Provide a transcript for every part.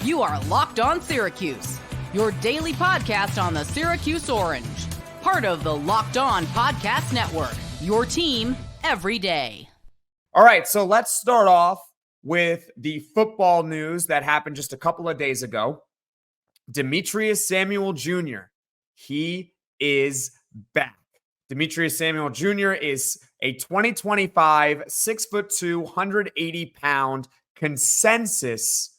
You are Locked On Syracuse, your daily podcast on the Syracuse Orange. Part of the Locked On Podcast Network, your team every day. All right, so let's start off with the football news that happened just a couple of days ago. Demetres Samuel Jr., he is back. Demetres Samuel Jr. is a 2025 6'2", 180-pound consensus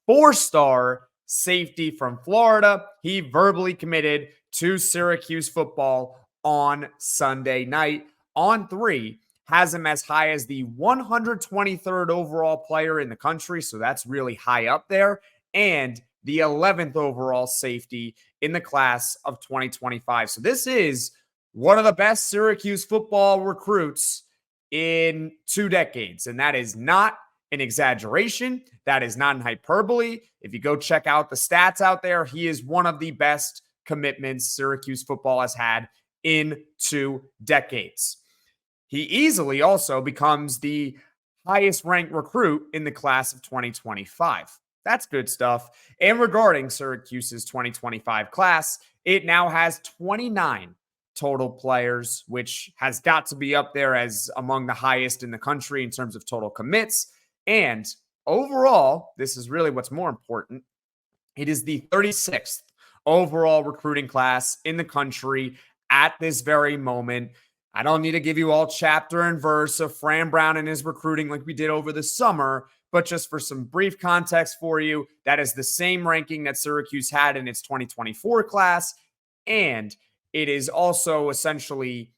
four-star safety from Florida. He verbally committed to Syracuse football on Sunday night. On3 has him as high as the 123rd overall player in the country, so that's really high up there, and the 11th overall safety in the class of 2025. So this is one of the best Syracuse football recruits in 2 decades, and that is not an exaggeration. That is not an hyperbole. If you go check out the stats out there, he is one of the best commitments Syracuse football has had in 2 decades. He easily also becomes the highest ranked recruit in the class of 2025. That's good stuff. And regarding Syracuse's 2025 class, it now has 29 total players, which has got to be up there as among the highest in the country in terms of total commits. And overall, this is really what's more important. It is the 36th overall recruiting class in the country at this very moment. I don't need to give you all chapter and verse of Fran Brown and his recruiting like we did over the summer, but just for some brief context for you, that is the same ranking that Syracuse had in its 2024 class, and it is also essentially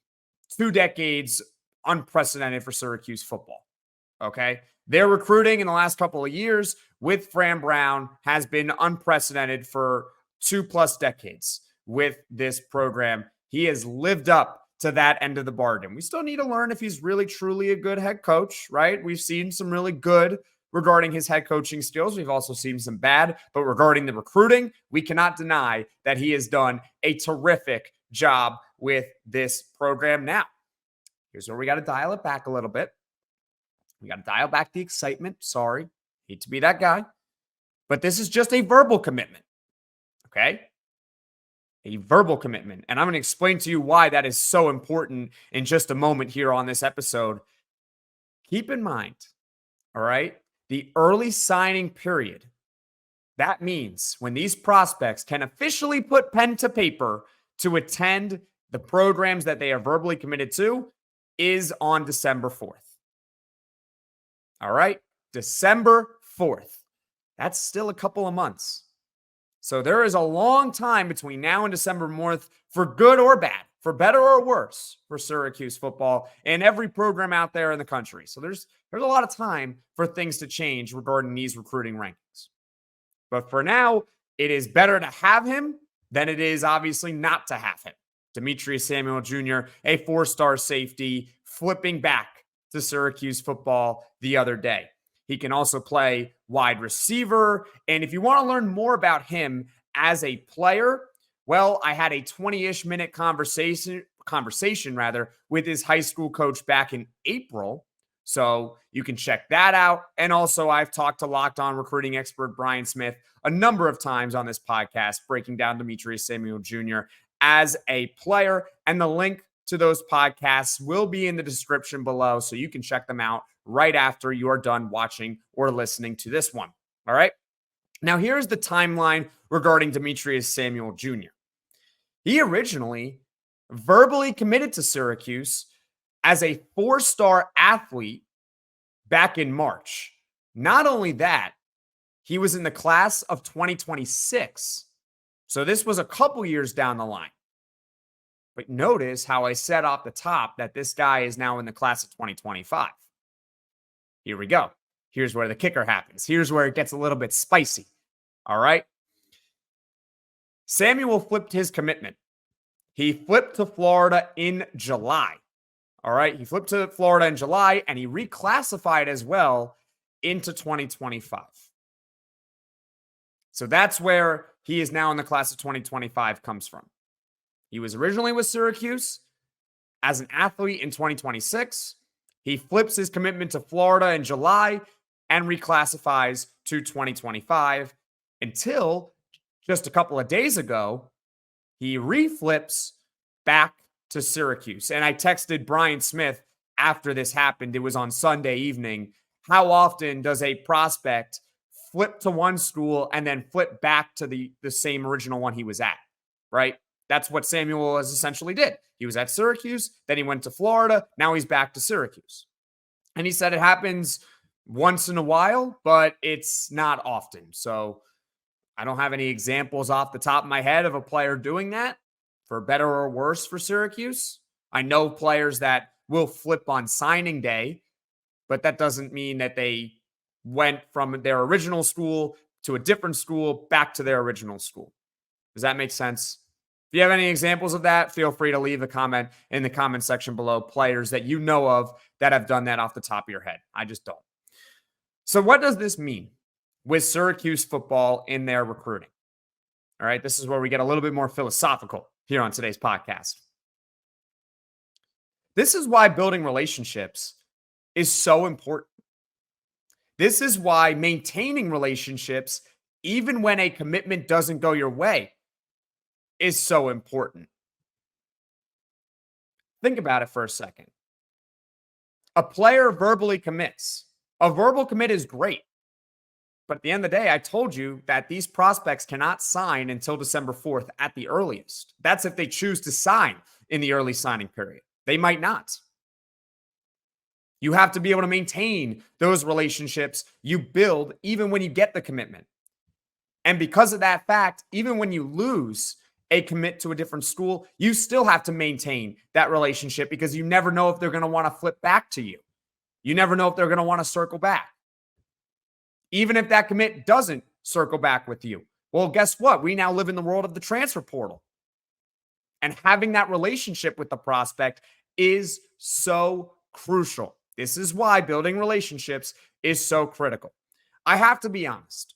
2 decades unprecedented for Syracuse football, okay? Their recruiting in the last couple of years with Fran Brown has been unprecedented for 2+ decades with this program. He has lived up to that end of the bargain. We still need to learn if he's really, truly a good head coach, right? We've seen some really good regarding his head coaching skills. We've also seen some bad, but regarding the recruiting, we cannot deny that he has done a terrific job with this program. Now, here's where we got to dial it back a little bit. We got to dial back the excitement. Sorry, hate to be that guy, but this is just a verbal commitment, okay? A verbal commitment. And I'm going to explain to you why that is so important in just a moment here on this episode. Keep in mind, all right, the early signing period. That means when these prospects can officially put pen to paper to attend the programs that they are verbally committed to is on December 4th. All right, December 4th. That's still a couple of months. So there is a long time between now and December 4th for good or bad, for better or worse for Syracuse football and every program out there in the country. So there's a lot of time for things to change regarding these recruiting rankings. But for now, it is better to have him than it is obviously not to have him. Demetres Samuel Jr., a 4-star safety, flipping back to Syracuse football the other day. He can also play wide receiver. And if you want to learn more about him as a player, well, I had a 20-ish minute conversation with his high school coach back in April. So you can check that out. And also, I've talked to Locked On recruiting expert Brian Smith a number of times on this podcast, breaking down Demetres Samuel Jr. as a player. And the link to those podcasts will be in the description below, so you can check them out right after you are done watching or listening to this one. All right. Now, here's the timeline regarding Demetres Samuel Jr. He originally verbally committed to Syracuse as a 4-star athlete back in March. Not only that, he was in the class of 2026. So this was a couple years down the line. But notice how I said off the top that this guy is now in the class of 2025. Here we go. Here's where the kicker happens. Here's where it gets a little bit spicy. All right. Samuel flipped his commitment. He flipped to Florida in July. All right. He flipped to Florida in July and he reclassified as well into 2025. So that's where he is now in the class of 2025 comes from. He was originally with Syracuse as an athlete in 2026. He flips his commitment to Florida in July, and reclassifies to 2025 until just a couple of days ago, he reflips back to Syracuse. And I texted Brian Smith after this happened. It was on Sunday evening. How often does a prospect flip to one school and then flip back to the same original one he was at, right? That's what Samuel has essentially did. He was at Syracuse, then he went to Florida, now he's back to Syracuse. And he said it happens once in a while, but it's not often. So I don't have any examples off the top of my head of a player doing that, for better or worse for Syracuse. I know players that will flip on signing day, but that doesn't mean that they went from their original school to a different school back to their original school. Does that make sense? If you have any examples of that, feel free to leave a comment in the comment section below, players that you know of that have done that off the top of your head. I just don't. So what does this mean with Syracuse football in their recruiting? All right, this is where we get a little bit more philosophical here on today's podcast. This is why building relationships is so important. This is why maintaining relationships, even when a commitment doesn't go your way, is so important. Think about it for a second. A player verbally commits. A verbal commit is great. But at the end of the day, I told you that these prospects cannot sign until December 4th at the earliest. That's if they choose to sign in the early signing period. They might not. You have to be able to maintain those relationships you build even when you get the commitment. And because of that fact, even when you lose a commit to a different school, you still have to maintain that relationship because you never know if they're going to want to flip back to you. You never know if they're going to want to circle back. Even if that commit doesn't circle back with you. Well, guess what? We now live in the world of the transfer portal. And having that relationship with the prospect is so crucial. This is why building relationships is so critical. I have to be honest.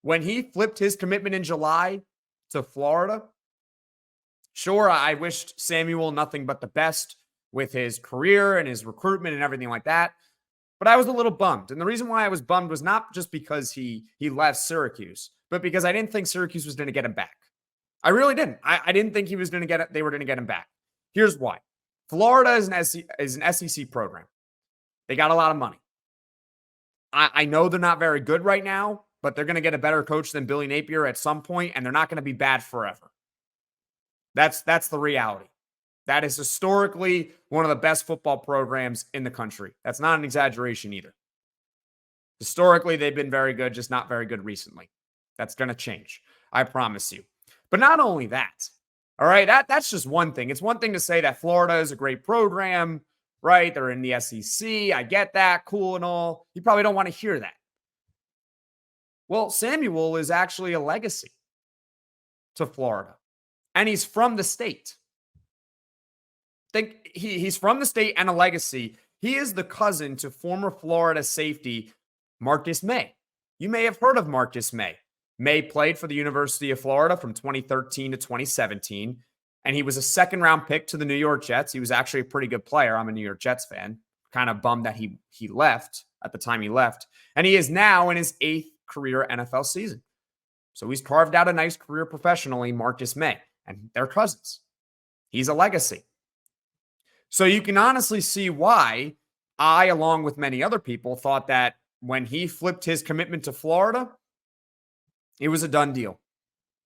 When he flipped his commitment in July to Florida, sure, I wished Samuel nothing but the best with his career and his recruitment and everything like that. But I was a little bummed. And the reason why I was bummed was not just because he left Syracuse, but because I didn't think Syracuse was going to get him back. I really didn't. I didn't think he was going to get it. They were going to get him back. Here's why. Florida is an SEC program. They got a lot of money. I know they're not very good right now, but they're going to get a better coach than Billy Napier at some point, and they're not going to be bad forever. That's the reality. That is historically one of the best football programs in the country. That's not an exaggeration either. Historically, they've been very good, just not very good recently. That's going to change. I promise you. But not only that, all right, that's just one thing. It's one thing to say that Florida is a great program, right? They're in the SEC. I get that. Cool and all. You probably don't want to hear that. Well, Samuel is actually a legacy to Florida, and he's from the state. Think he's from the state and a legacy. He is the cousin to former Florida safety Marcus May. You may have heard of Marcus May. May played for the University of Florida from 2013 to 2017, and he was a second-round pick to the New York Jets. He was actually a pretty good player. I'm a New York Jets fan. Kind of bummed that he left at the time he left. And he is now in his 8th career NFL season. So he's carved out a nice career professionally, Marcus May, and they're cousins. He's a legacy. So you can honestly see why I, along with many other people, thought that when he flipped his commitment to Florida, it was a done deal.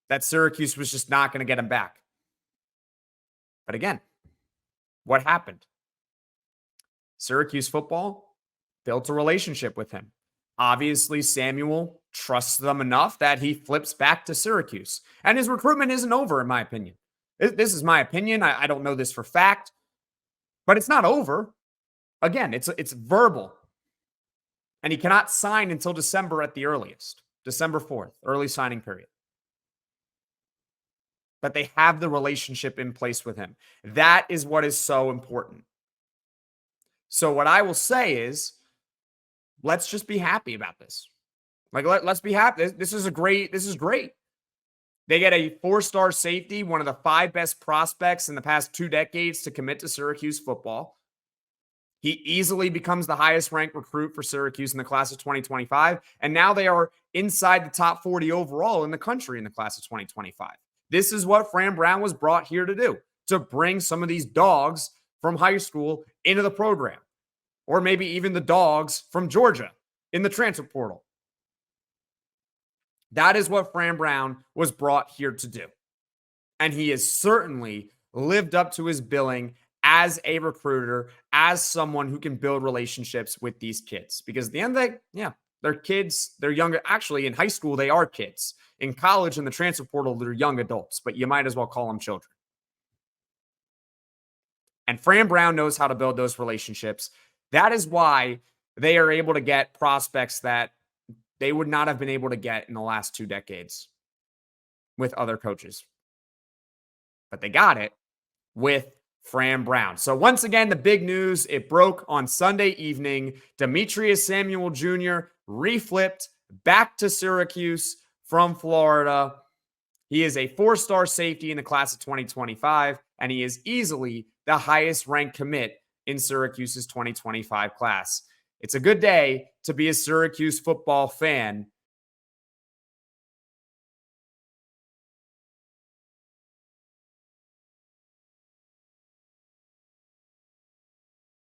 That Syracuse was just not going to get him back. But again, what happened? Syracuse football built a relationship with him. Obviously, Samuel trusts them enough that he flips back to Syracuse. And his recruitment isn't over, in my opinion. This is my opinion. I don't know this for fact. But it's not over. Again, it's verbal. And he cannot sign until December at the earliest. December 4th, early signing period. But they have the relationship in place with him. That is what is so important. So what I will say is, let's just be happy about this. Let's be happy. This is great. They get a 4-star safety, one of the 5 best prospects in the past 2 decades to commit to Syracuse football. He easily becomes the highest ranked recruit for Syracuse in the class of 2025. And now they are inside the top 40 overall in the country in the class of 2025. This is what Fran Brown was brought here to do, to bring some of these dogs from high school into the program, or maybe even the dogs from Georgia in the transfer portal. That is what Fran Brown was brought here to do. And he has certainly lived up to his billing as a recruiter, as someone who can build relationships with these kids. Because at the end of the day, yeah, they're kids. They're younger. Actually, in high school, they are kids. In college and the transfer portal, they're young adults, but you might as well call them children. And Fran Brown knows how to build those relationships. That is why they are able to get prospects that they would not have been able to get in the last 2 decades with other coaches. But they got it with Fran Brown. So once again, the big news, it broke on Sunday evening. Demetres Samuel Jr. reflipped back to Syracuse from Florida. He is a 4-star safety in the class of 2025, and he is easily the highest ranked commit in Syracuse's 2025 class. It's a good day to be a Syracuse football fan